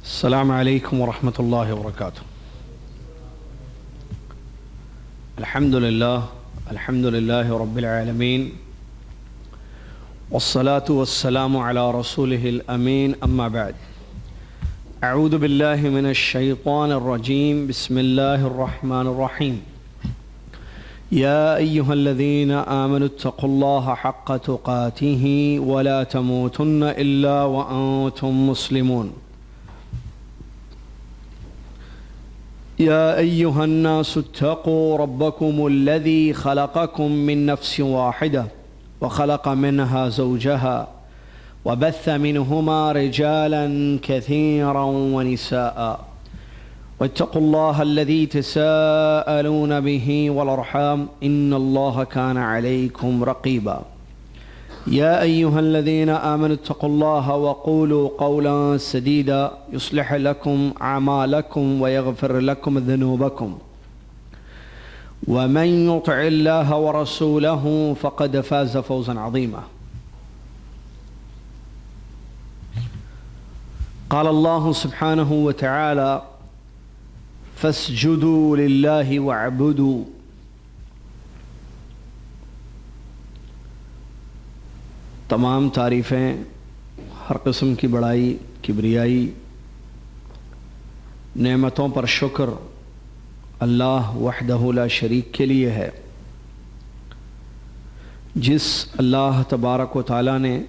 السلام عليكم ورحمة الله وبركاته. الحمد لله رب العالمين، والصلاة والسلام على رسوله الأمين، أما بعد. أعوذ بالله من الشيطان الرجيم. بسم الله الرحمن الرحيم. يا أيها الذين آمنوا اتقوا الله حق تقاته ولا تموتن إلا وأنتم مسلمون. يا أيها الناس اتقوا ربكم الذي خلقكم من نفس واحدة وخلق منها زوجها وبث منهما رجالا كثيرا ونساء، واتقوا الله الذي تساءلون به والأرحام إن الله كان عليكم رقيبا. يا أيها الذين آمنوا اتقوا الله وقولوا قولا سديدا يصلح لكم أعمالكم ويغفر لكم ذنوبكم، ومن يطع الله ورسوله فقد فاز فوزا عظيما. قال الله سبحانه وتعالى: فاسجدوا لله واعبدوا. تمام تعریفیں، ہر قسم کی بڑائی، کبریائی، نعمتوں پر شکر اللہ وحدہ لا شریک کے لیے ہے، جس اللہ تبارک و تعالیٰ نے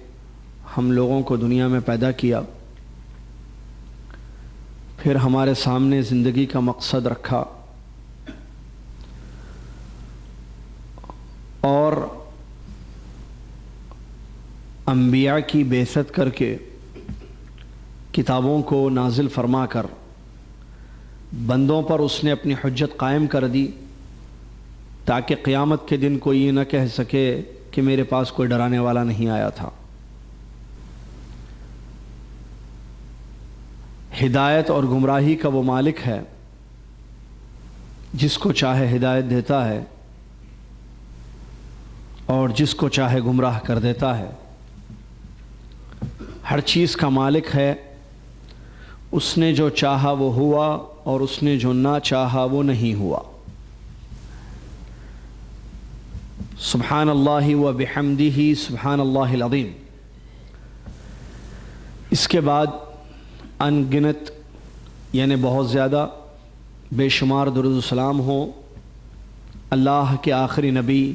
ہم لوگوں کو دنیا میں پیدا کیا، پھر ہمارے سامنے زندگی کا مقصد رکھا اور انبیاء کی بعثت کر کے کتابوں کو نازل فرما کر بندوں پر اس نے اپنی حجت قائم کر دی، تاکہ قیامت کے دن کوئی یہ نہ کہہ سکے کہ میرے پاس کوئی ڈرانے والا نہیں آیا تھا۔ ہدایت اور گمراہی کا وہ مالک ہے، جس کو چاہے ہدایت دیتا ہے اور جس کو چاہے گمراہ کر دیتا ہے۔ ہر چیز کا مالک ہے، اس نے جو چاہا وہ ہوا اور اس نے جو نہ چاہا وہ نہیں ہوا۔ سبحان اللہ و بحمدہ سبحان اللہ العظیم۔ اس کے بعد ان گنت یعنی بہت زیادہ بے شمار درود و سلام ہو اللہ کے آخری نبی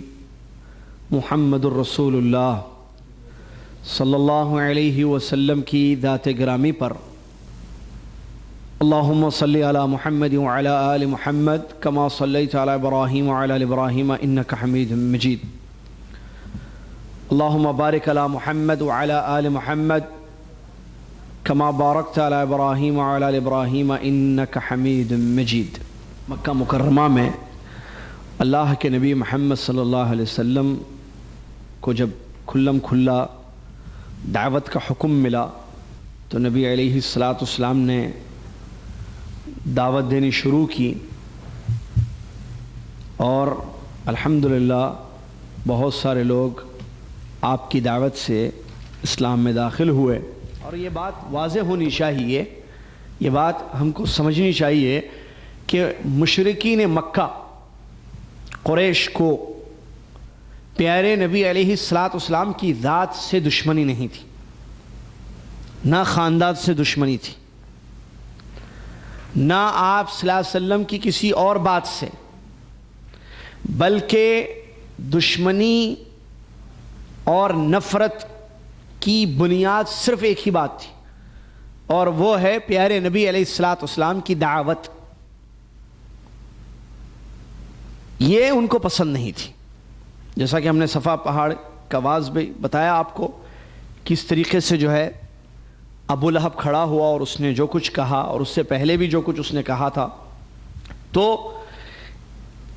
محمد الرسول اللہ صلی اللہ علیہ وسلم کی ذات گرامی پر۔ اللہم صلی علی محمد وعلی آل محمد کما صلیت علی ابراہیم وعلی آل ابراہیم انک حمید مجید۔ اللہم بارک علی محمد وعلی آل محمد کما بارکت علی ابراہیم وعلی آل ابراہیم انک حمید مجید۔ مکہ مکرمہ میں اللہ کے نبی محمد صلی اللہ علیہ وسلم کو جب کھلم کھلا دعوت کا حکم ملا تو نبی علیہ السلام نے دعوت دینی شروع کی، اور الحمدللہ بہت سارے لوگ آپ کی دعوت سے اسلام میں داخل ہوئے۔ اور یہ بات واضح ہونی چاہیے، یہ بات ہم کو سمجھنی چاہیے کہ مشرکین مکہ قریش کو پیارے نبی علیہ السلام کی ذات سے دشمنی نہیں تھی، نہ خاندان سے دشمنی تھی، نہ آپ صلی اللہ علیہ وسلم کی کسی اور بات سے، بلکہ دشمنی اور نفرت کی بنیاد صرف ایک ہی بات تھی، اور وہ ہے پیارے نبی علیہ السلام کی دعوت۔ یہ ان کو پسند نہیں تھی، جیسا کہ ہم نے صفا پہاڑ کا واز بھی بتایا آپ کو، کس طریقے سے جو ہے ابو لہب کھڑا ہوا اور اس نے جو کچھ کہا، اور اس سے پہلے بھی جو کچھ اس نے کہا تھا۔ تو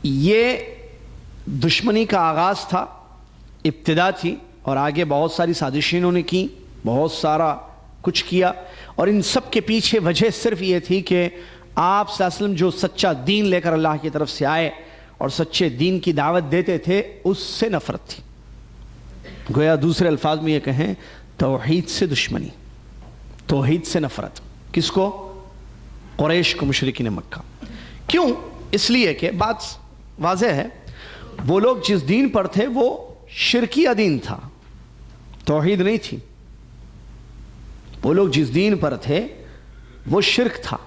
یہ دشمنی کا آغاز تھا، ابتدا تھی، اور آگے بہت ساری سازشیں انہوں نے کی، بہت سارا کچھ کیا، اور ان سب کے پیچھے وجہ صرف یہ تھی کہ آپ صلی اللہ علیہ وسلم جو سچا دین لے کر اللہ کی طرف سے آئے اور سچے دین کی دعوت دیتے تھے، اس سے نفرت تھی۔ گویا دوسرے الفاظ میں یہ کہیں توحید سے دشمنی، توحید سے نفرت۔ کس کو؟ قریش کو، مشرکین مکہ. کیوں؟ اس لیے کہ بات واضح ہے، وہ لوگ جس دین پر تھے وہ شرکیہ دین تھا، توحید نہیں تھی. وہ لوگ جس دین پر تھے وہ شرک تھا،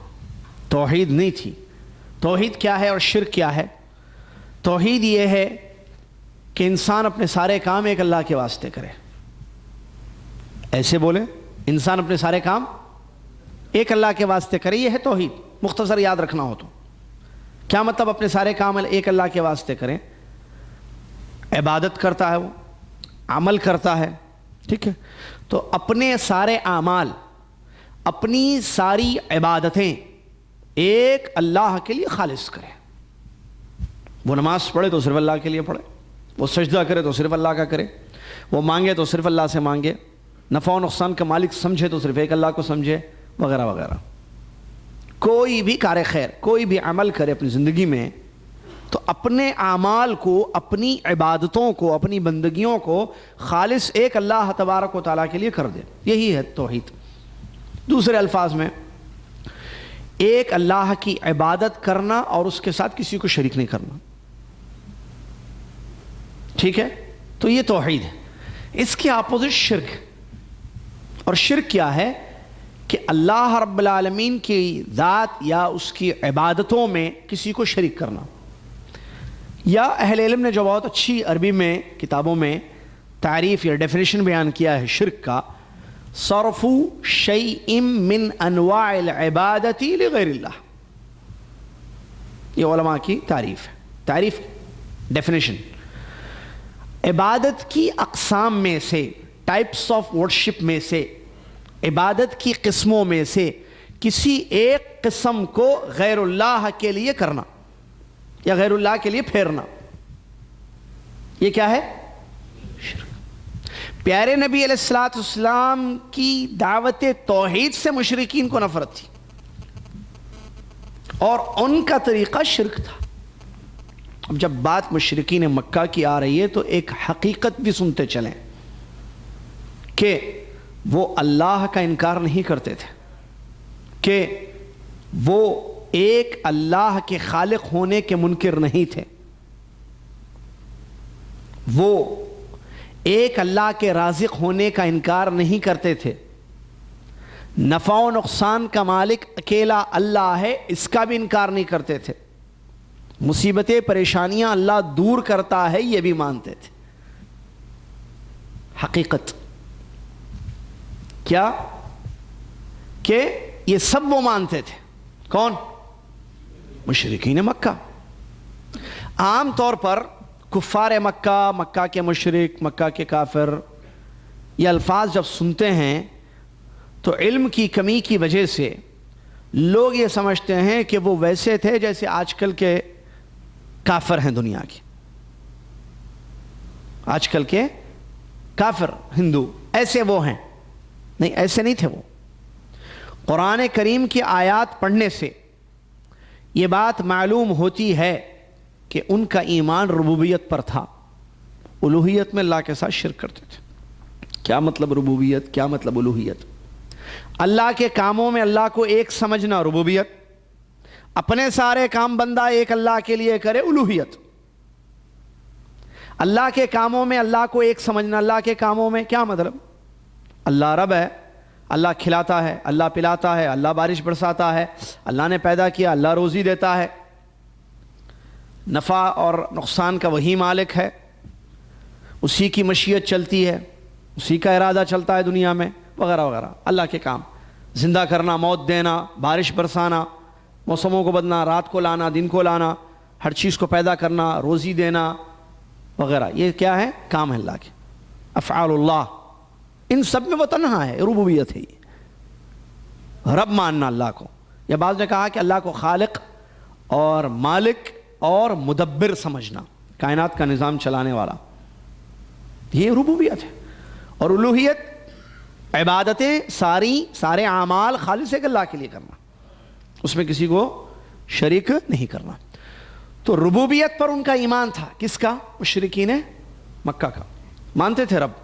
توحید نہیں تھی. توحید کیا ہے اور شرک کیا ہے؟ توحید یہ ہے کہ انسان اپنے سارے کام ایک اللہ کے واسطے کرے. ایسے بولیں، انسان اپنے سارے کام ایک اللہ کے واسطے کرے، یہ ہے توحید. مختصر یاد رکھنا ہو تو کیا مطلب اپنے سارے کام ایک اللہ کے واسطے کریں؟ عبادت کرتا ہے، وہ عمل کرتا ہے، ٹھیک ہے، تو اپنے سارے اعمال، اپنی ساری عبادتیں ایک اللہ کے لیے خالص کرے. وہ نماز پڑھے تو صرف اللہ کے لیے پڑھے، وہ سجدہ کرے تو صرف اللہ کا کرے، وہ مانگے تو صرف اللہ سے مانگے، نفع و نقصان کا مالک سمجھے تو صرف ایک اللہ کو سمجھے، وغیرہ وغیرہ. کوئی بھی کار خیر، کوئی بھی عمل کرے اپنی زندگی میں تو اپنے اعمال کو، اپنی عبادتوں کو، اپنی بندگیوں کو خالص ایک اللہ تبارک و تعالیٰ کے لیے کر دے. یہی ہے توحید. دوسرے الفاظ میں ایک اللہ کی عبادت کرنا اور اس کے ساتھ کسی کو شریک نہیں کرنا. ٹھیک ہے، تو یہ توحید ہے. اس کے اپوزٹ شرک. اور شرک کیا ہے؟ کہ اللہ رب العالمین کی ذات یا اس کی عبادتوں میں کسی کو شریک کرنا. یا اہل علم نے جو بہت اچھی عربی میں کتابوں میں تعریف یا ڈیفینیشن بیان کیا ہے شرک کا، صرف شیء من انواع العبادت لغیر اللہ. یہ علماء کی تعریف ہے. تعریف، ڈیفینیشن، عبادت کی اقسام میں سے، ٹائپس آف ورشپ میں سے، عبادت کی قسموں میں سے کسی ایک قسم کو غیر اللہ کے لیے کرنا یا غیر اللہ کے لیے پھیرنا، یہ کیا ہے؟ شرک. پیارے نبی علیہ الصلوۃ والسلام کی دعوت توحید سے مشرکین کو نفرت تھی اور ان کا طریقہ شرک تھا. اب جب بات مشرکین مکہ کی آ رہی ہے تو ایک حقیقت بھی سنتے چلیں کہ وہ اللہ کا انکار نہیں کرتے تھے، کہ وہ ایک اللہ کے خالق ہونے کے منکر نہیں تھے، وہ ایک اللہ کے رازق ہونے کا انکار نہیں کرتے تھے، نفع و نقصان کا مالک اکیلا اللہ ہے اس کا بھی انکار نہیں کرتے تھے، مصیبتیں پریشانیاں اللہ دور کرتا ہے یہ بھی مانتے تھے. حقیقت کیا؟ کہ یہ سب وہ مانتے تھے. کون؟ مشرکین مکہ. عام طور پر کفار مکہ، مکہ کے مشرک، مکہ کے کافر، یہ الفاظ جب سنتے ہیں تو علم کی کمی کی وجہ سے لوگ یہ سمجھتے ہیں کہ وہ ویسے تھے جیسے آج کل کے کافر ہیں دنیا کے. آج کل کے کافر ہندو ایسے وہ ہیں. نہیں، ایسے نہیں تھے وہ. قرآن کریم کی آیات پڑھنے سے یہ بات معلوم ہوتی ہے کہ ان کا ایمان ربوبیت پر تھا. الوہیت میں اللہ کے ساتھ شرک کرتے تھے. کیا مطلب ربوبیت؟ کیا مطلب الوہیت؟ اللہ کے کاموں میں اللہ کو ایک سمجھنا ربوبیت، اپنے سارے کام بندہ ایک اللہ کے لیے کرے الوہیت. اللہ کے کاموں میں اللہ کو ایک سمجھنا. اللہ کے کاموں میں کیا مطلب؟ اللہ رب ہے، اللہ کھلاتا ہے، اللہ پلاتا ہے، اللہ بارش برساتا ہے، اللہ نے پیدا کیا، اللہ روزی دیتا ہے، نفع اور نقصان کا وہی مالک ہے، اسی کی مشیت چلتی ہے، اسی کا ارادہ چلتا ہے دنیا میں، وغیرہ وغیرہ. اللہ کے کام، زندہ کرنا، موت دینا، بارش برسانا، موسموں کو بدلنا، رات کو لانا، دن کو لانا، ہر چیز کو پیدا کرنا، روزی دینا وغیرہ، یہ کیا ہے؟ کام ہے اللہ کے، افعال اللہ. ان سب میں وہ تنہا ہے، ربوبیت ہے. یہ رب ماننا اللہ کو. یا بعض نے کہا کہ اللہ کو خالق اور مالک اور مدبر سمجھنا، کائنات کا نظام چلانے والا، یہ ربوبیت ہے. اور الوہیت عبادتیں سارے اعمال خالص ایک اللہ کے لیے کرنا، اس میں کسی کو شریک نہیں کرنا. تو ربوبیت پر ان کا ایمان تھا. کس کا؟ مشرکین مکہ کا. مانتے تھے رب،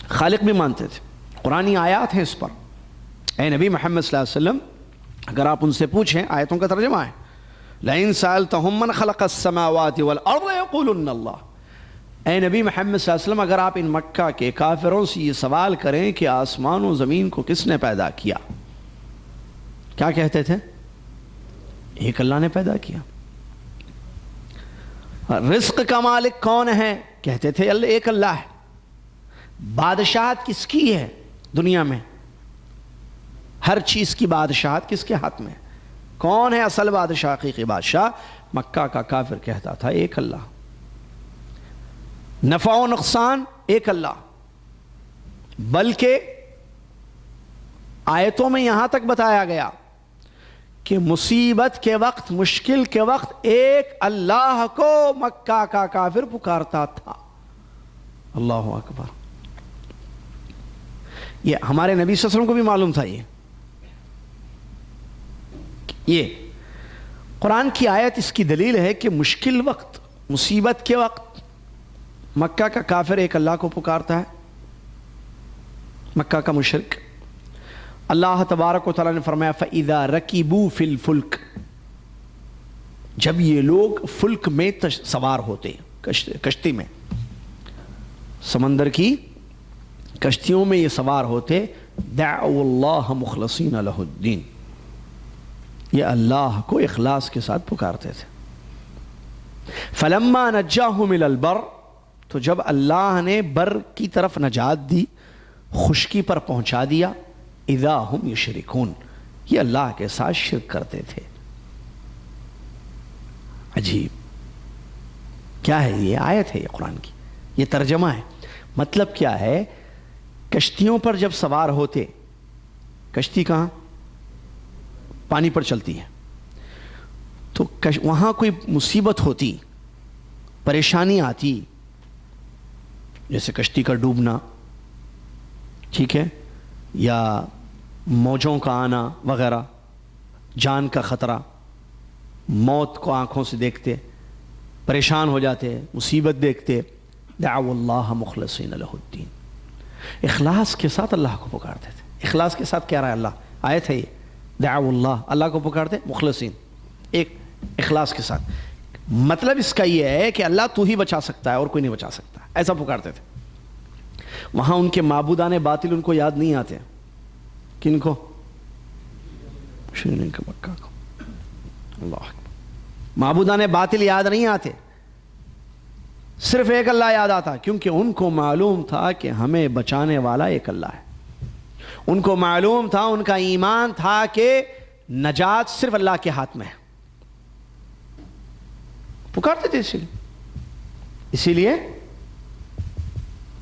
خالق بھی مانتے تھے. قرآنی آیات ہیں اس پر. اے نبی محمد صلی اللہ علیہ وسلم اگر آپ ان سے پوچھیں، آیتوں کا ترجمہ ہے لَإِن سَأَلْتَهُم مَّنْ خَلَقَ السَّمَاوَاتِ وَالْأَرْضَ يَقُولُنَّ اللَّهُ۔ اے نبی محمد صلی اللہ علیہ وسلم اگر آپ ان مکہ کے کافروں سے یہ سوال کریں کہ آسمان و زمین کو کس نے پیدا کیا، کیا کہتے تھے؟ ایک اللہ نے پیدا کیا۔ رزق کا مالک کون ہے؟ کہتے تھے ایک اللہ ہے۔ بادشاہت کس کی ہے دنیا میں؟ ہر چیز کی بادشاہت کس کے ہاتھ میں ہے؟ کون ہے اصل بادشاہ، حقیقی بادشاہ؟ مکہ کا کافر کہتا تھا ایک اللہ۔ نفع و نقصان ایک اللہ، بلکہ آیتوں میں یہاں تک بتایا گیا کہ مصیبت کے وقت، مشکل کے وقت ایک اللہ کو مکہ کا کافر پکارتا تھا۔ اللہ اکبر۔ یہ ہمارے نبی صلی اللہ علیہ وسلم کو بھی معلوم تھا۔ یہ قرآن کی آیت اس کی دلیل ہے کہ مشکل وقت، مصیبت کے وقت مکہ کا کافر ایک اللہ کو پکارتا ہے، مکہ کا مشرک۔ اللہ تبارک و تعالیٰ نے فرمایا فَإِذَا رَكِبُوا فِي الْفُلْكِ، جب یہ لوگ فلک میں سوار ہوتے، کشتی میں، سمندر کی کشتیوں میں یہ سوار ہوتے، دعوا اللہ مخلصین لہ الدین، یہ اللہ کو اخلاص کے ساتھ پکارتے تھے۔ فَلَمَّا نَجَّاهُمْ إِلَى الْبَرِّ، تو جب اللہ نے بر کی طرف نجات دی، خشکی پر پہنچا دیا، اذا ہم یشرکون، یہ اللہ کے ساتھ شرک کرتے تھے۔ عجیب، کیا ہے یہ آیت ہے، یہ قرآن کی، یہ ترجمہ ہے۔ مطلب کیا ہے؟ کشتیوں پر جب سوار ہوتے، کشتی کہاں؟ پانی پر چلتی ہے، تو وہاں کوئی مصیبت ہوتی، پریشانی آتی، جیسے کشتی کا ڈوبنا، ٹھیک ہے، یا موجوں کا آنا وغیرہ، جان کا خطرہ، موت کو آنکھوں سے دیکھتے پریشان ہو جاتے، مصیبت دیکھتے، دعوا اللہ مخلصین لہ الدین، اخلاص کے ساتھ اللہ کو پکارتے تھے۔ اخلاص کے ساتھ کیا رہا ہے اللہ؟ آیت ہے یہ، دعوا اللہ، اللہ کو پکارتے مخلصین، ایک اخلاص کے ساتھ۔ مطلب اس کا یہ ہے کہ اللہ تو ہی بچا سکتا ہے اور کوئی نہیں بچا سکتا، ایسا پکارتے تھے۔ وہاں ان کے معبودان باطل ان کو یاد نہیں آتے، کن کو؟ مشرکین کا مکہ کو۔ اللہ اکبر۔ معبودان باطل یاد نہیں آتے، صرف ایک اللہ یاد آتا، کیونکہ ان کو معلوم تھا کہ ہمیں بچانے والا ایک اللہ ہے۔ ان کو معلوم تھا، ان کا ایمان تھا کہ نجات صرف اللہ کے ہاتھ میں ہے۔ پکارتے تھے، اسی لیے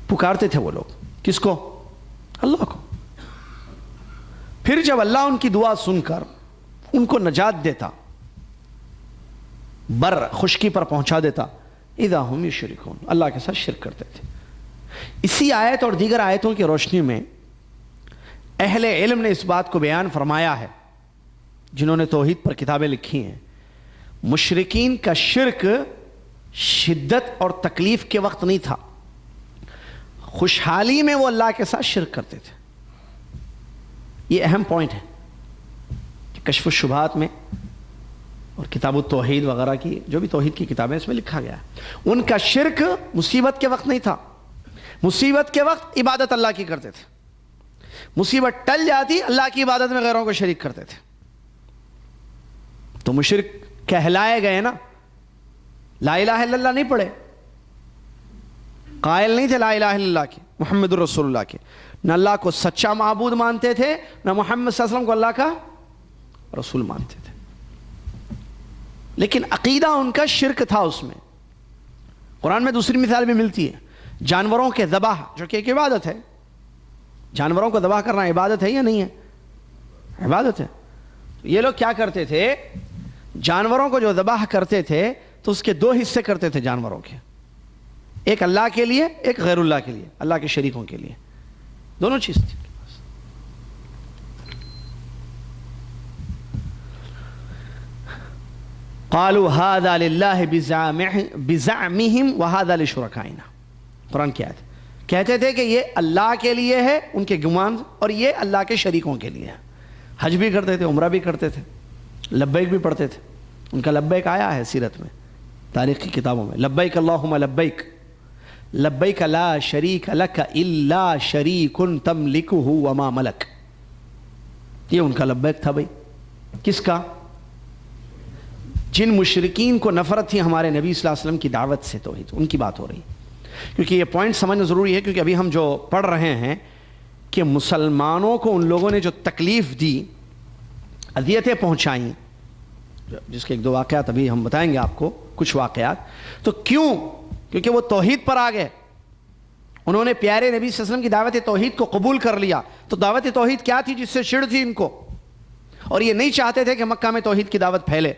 پکارتے تھے وہ لوگ، کس کو؟ اللہ کو۔ پھر جب اللہ ان کی دعا سن کر ان کو نجات دیتا، بر خشکی پر پہنچا دیتا، اذا ہم یشرکون، اللہ کے ساتھ شرک کرتے تھے۔ اسی آیت اور دیگر آیتوں کی روشنی میں اہل علم نے اس بات کو بیان فرمایا ہے، جنہوں نے توحید پر کتابیں لکھی ہیں، مشرکین کا شرک شدت اور تکلیف کے وقت نہیں تھا، خوشحالی میں وہ اللہ کے ساتھ شرک کرتے تھے۔ یہ اہم پوائنٹ ہے کہ کشف الشبہات میں اور کتاب التوحید وغیرہ کی جو بھی توحید کی کتابیں اس میں لکھا گیا ہے، ان کا شرک مصیبت کے وقت نہیں تھا، مصیبت کے وقت عبادت اللہ کی کرتے تھے، مصیبت ٹل جاتی اللہ کی عبادت میں غیروں کو شریک کرتے تھے، تو مشرک کہلائے گئے نا۔ لا الہ الا اللہ نہیں پڑھے، قائل نہیں تھے لا الہ الا اللہ کے، محمد الرسول اللہ کے، نہ اللہ کو سچا معبود مانتے تھے، نہ محمد صلی اللہ علیہ وسلم کو اللہ کا رسول مانتے تھے، لیکن عقیدہ ان کا شرک تھا اس میں۔ قرآن میں دوسری مثال بھی ملتی ہے، جانوروں کے ذبح، جو کہ ایک عبادت ہے۔ جانوروں کو ذبح کرنا عبادت ہے یا نہیں ہے؟ عبادت ہے۔ یہ لوگ کیا کرتے تھے؟ جانوروں کو جو ذبح کرتے تھے تو اس کے دو حصے کرتے تھے جانوروں کے، ایک اللہ کے لیے، ایک غیر اللہ کے لیے، اللہ کے شریکوں کے لیے، دونوں چیز تھی۔ قالوا هذا لله بزعمهم وهذا لشركائنا، قرآن کی آیت کہتے تھے کہ یہ اللہ کے لیے ہے، ان کے گمان، اور یہ اللہ کے شریکوں کے لیے ہے۔ حج بھی کرتے تھے، عمرہ بھی کرتے تھے، لبیک بھی پڑھتے تھے. ان کا لبیک آیا ہے سیرت میں، تاریخ کی کتابوں میں. لبیک اللہم لبیک لبیک لا شریک لک الا شریک تملکہ وما ملک. یہ ان کا لبیک تھا بھائی. کس کا؟ جن مشرکین کو نفرت تھی ہمارے نبی صلی اللہ علیہ وسلم کی دعوت سے توحید، ان کی بات ہو رہی. کیونکہ یہ پوائنٹ سمجھنا ضروری ہے، کیونکہ ابھی ہم جو پڑھ رہے ہیں کہ مسلمانوں کو ان لوگوں نے جو تکلیف دی، اذیتیں پہنچائیں، جس کے ایک دو واقعات ابھی ہم بتائیں گے آپ کو، کچھ واقعات. تو کیوں؟ کیونکہ وہ توحید پر آ گئے، انہوں نے پیارے نبی صلی اللہ علیہ وسلم کی دعوت توحید کو قبول کر لیا. تو دعوت توحید کیا تھی جس سے چڑ تھی ان کو؟ اور یہ نہیں چاہتے تھے کہ مکہ میں توحید کی دعوت پھیلے،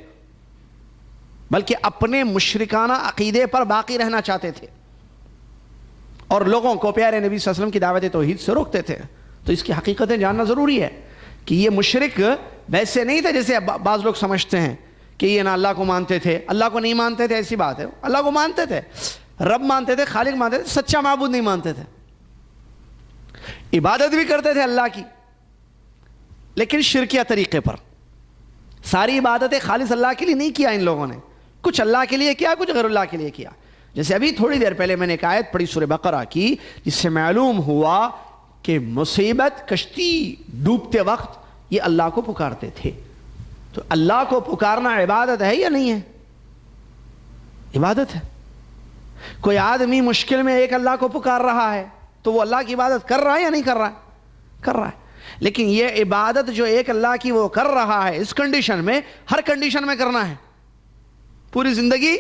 بلکہ اپنے مشرکانہ عقیدے پر باقی رہنا چاہتے تھے اور لوگوں کو پیارے نبی صلی اللہ علیہ وسلم کی دعوت توحید سے روکتے تھے. تو اس کی حقیقتیں جاننا ضروری ہے کہ یہ مشرک ویسے نہیں تھے جیسے بعض لوگ سمجھتے ہیں کہ یہ نہ اللہ کو مانتے تھے، اللہ کو نہیں مانتے تھے. ایسی بات ہے، اللہ کو مانتے تھے، رب مانتے تھے، خالق مانتے تھے، سچا معبود نہیں مانتے تھے. عبادت بھی کرتے تھے اللہ کی، لیکن شرکیہ طریقے پر. ساری عبادتیں خالص اللہ کے لیے نہیں کیا ان لوگوں نے، کچھ اللہ کے لیے کیا، کچھ غیر اللہ کے لیے کیا. جیسے ابھی تھوڑی دیر پہلے میں نے ایک آیت پڑھی سورہ بقرہ کی، جس سے معلوم ہوا کہ مصیبت، کشتی ڈوبتے وقت یہ اللہ کو پکارتے تھے. تو اللہ کو پکارنا عبادت ہے یا نہیں ہے؟ عبادت ہے. کوئی آدمی مشکل میں ایک اللہ کو پکار رہا ہے تو وہ اللہ کی عبادت کر رہا ہے یا نہیں کر رہا ہے؟ کر رہا ہے. لیکن یہ عبادت جو ایک اللہ کی وہ کر رہا ہے اس کنڈیشن میں، ہر کنڈیشن میں کرنا ہے. پوری زندگی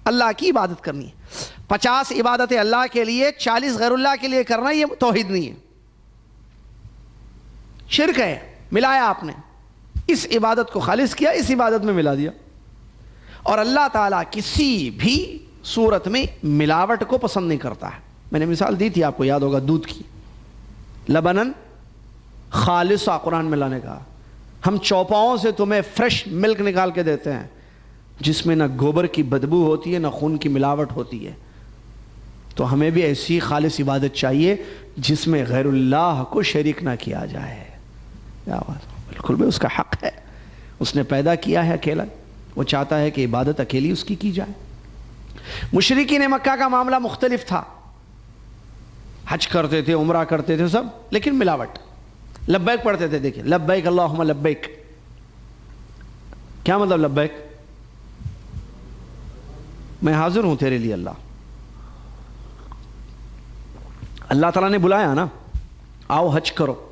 اللہ کی عبادت کرنی ہے. 50 عبادتیں اللہ کے لیے، 40 غیر اللہ کے لیے کرنا، یہ توحید نہیں ہے، شرک ہے. ملایا آپ نے، اس عبادت کو خالص کیا، اس عبادت میں ملا دیا. اور اللہ تعالیٰ کسی بھی صورت میں ملاوٹ کو پسند نہیں کرتا ہے. میں نے مثال دی تھی آپ کو، یاد ہوگا، دودھ کی. لبنن خالصہ قرآن میں لانے کا. ہم چوپاؤں سے تمہیں فریش ملک نکال کے دیتے ہیں جس میں نہ گوبر کی بدبو ہوتی ہے، نہ خون کی ملاوٹ ہوتی ہے. تو ہمیں بھی ایسی خالص عبادت چاہیے جس میں غیر اللہ کو شریک نہ کیا جائے. بالکل بھی اس کا حق ہے، اس نے پیدا کیا ہے اکیلا، وہ چاہتا ہے کہ عبادت اکیلی اس کی جائے. مشرکین مکہ کا معاملہ مختلف تھا. حج کرتے تھے، عمرہ کرتے تھے سب، لیکن ملاوٹ. لبیک پڑھتے تھے. دیکھیں، لبیک اللہم لبیک، کیا مطلب لبیک؟ میں حاضر ہوں تیرے لیے اللہ. اللہ تعالیٰ نے بلایا نا، آؤ حج کرو.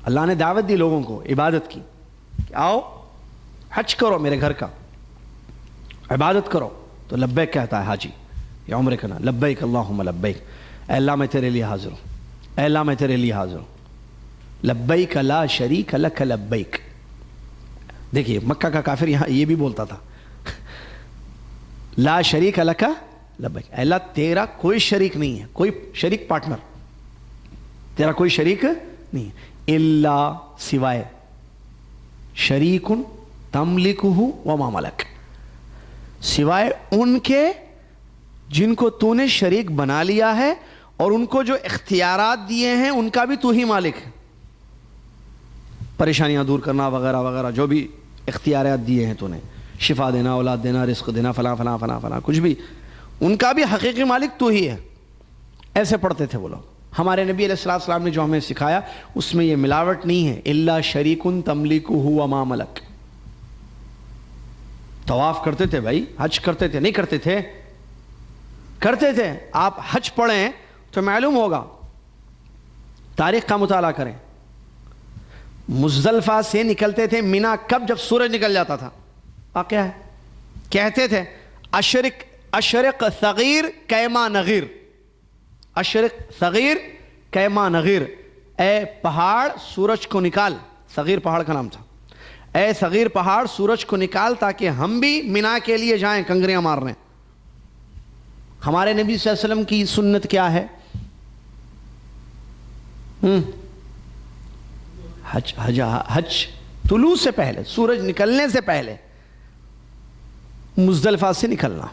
اللہ نے دعوت دی لوگوں کو عبادت کی کہ آؤ حج کرو میرے گھر کا، عبادت کرو. تو لبیک کہتا ہے حاجی یا عمرے کا نا، لبیک اللہم لبیک. اے اللہ میں تیرے لیے حاضر ہوں، اے اللہ میں تیرے لیے حاضر ہوں. لبیک لا شریک لک لبیک. دیکھیے مکہ کا کافر یہاں یہ بھی بولتا تھا، لا شریک لک لبیک. اے اللہ تیرا کوئی شریک نہیں ہے، کوئی شریک پارٹنر، تیرا کوئی شریک نہیں ہے. الا سوائے، شریک تملکہ وما ملک، سوائے ان کے جن کو تو نے شریک بنا لیا ہے اور ان کو جو اختیارات دیے ہیں ان کا بھی تو ہی مالک ہے. پریشانیاں دور کرنا وغیرہ وغیرہ، جو بھی اختیارات دیے ہیں تو نے، شفا دینا، اولاد دینا، رزق دینا، فلاں فلاں فلاں فلاں، کچھ بھی، ان کا بھی حقیقی مالک تو ہی ہے. ایسے پڑھتے تھے وہ لوگ. ہمارے نبی علیہ السلام نے جو ہمیں سکھایا اس میں یہ ملاوٹ نہیں ہے. الا شریک تملکہ وما ملک. طواف کرتے تھے بھائی، حج کرتے تھے، نہیں کرتے تھے؟ کرتے تھے. آپ حج پڑھیں تو معلوم ہوگا، تاریخ کا مطالعہ کریں. مزدلفہ سے نکلتے تھے مینا کب؟ جب سورج نکل جاتا تھا. واقعہ ہے. کہتے تھے اشرق صغیر کیما نغیر، اشرق صغیر کیما نغیر. اے پہاڑ سورج کو نکال، صغیر پہاڑ کا نام تھا. اے صغیر پہاڑ سورج کو نکال تاکہ ہم بھی مینا کے لیے جائیں کنگریاں مارنے. ہمارے نبی صلی اللہ علیہ وسلم کی سنت کیا ہے؟ حج طلوع سے پہلے، سورج نکلنے سے پہلے مزدلفہ سے نکلنا،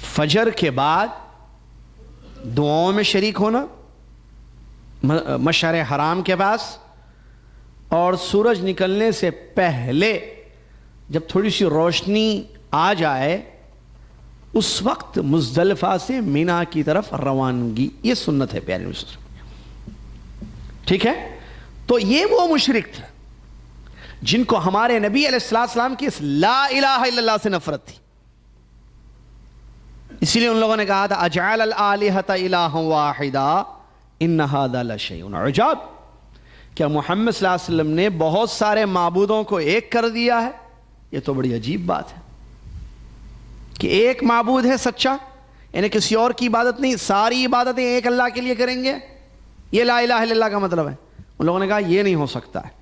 فجر کے بعد دعاؤں میں شریک ہونا، مشعر حرام کے پاس اور سورج نکلنے سے پہلے جب تھوڑی سی روشنی آ جائے اس وقت مزدلفہ سے مینا کی طرف روانگی، یہ سنت ہے پیارے نبی صلی اللہ علیہ وسلم. ٹھیک ہے؟ تو یہ وہ مشرک تھے جن کو ہمارے نبی علیہ السلام کی اس لا الہ الا اللہ سے نفرت تھی. اسی لیے ان لوگوں نے کہا تھا اجعل الالہۃ الہا واحدا ان ھذا لشیء عجاب. کیا محمد صلی اللہ علیہ وسلم نے بہت سارے معبودوں کو ایک کر دیا ہے؟ یہ تو بڑی عجیب بات ہے کہ ایک معبود ہے سچا، یعنی کسی اور کی عبادت نہیں، ساری عبادتیں ایک اللہ کے لیے کریں گے. یہ لا الہ الا اللہ کا مطلب ہے. ان لوگوں نے کہا یہ نہیں ہو سکتا ہے.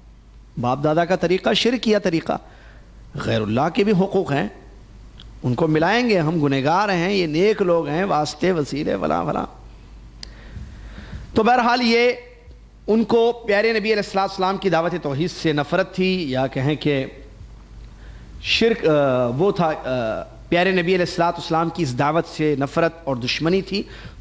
باپ دادا کا طریقہ شرک کیا طریقہ، غیر اللہ کے بھی حقوق ہیں، ان کو ملائیں گے، ہم گنہگار ہیں، یہ نیک لوگ ہیں، واسطے وسیلے فلاں فلاں. تو بہرحال یہ ان کو پیارے نبی علیہ السلام کی دعوت توحید سے نفرت تھی، یا کہیں کہ شرک وہ تھا، پیارے نبی علیہ السلام کی اس دعوت سے نفرت اور دشمنی تھی.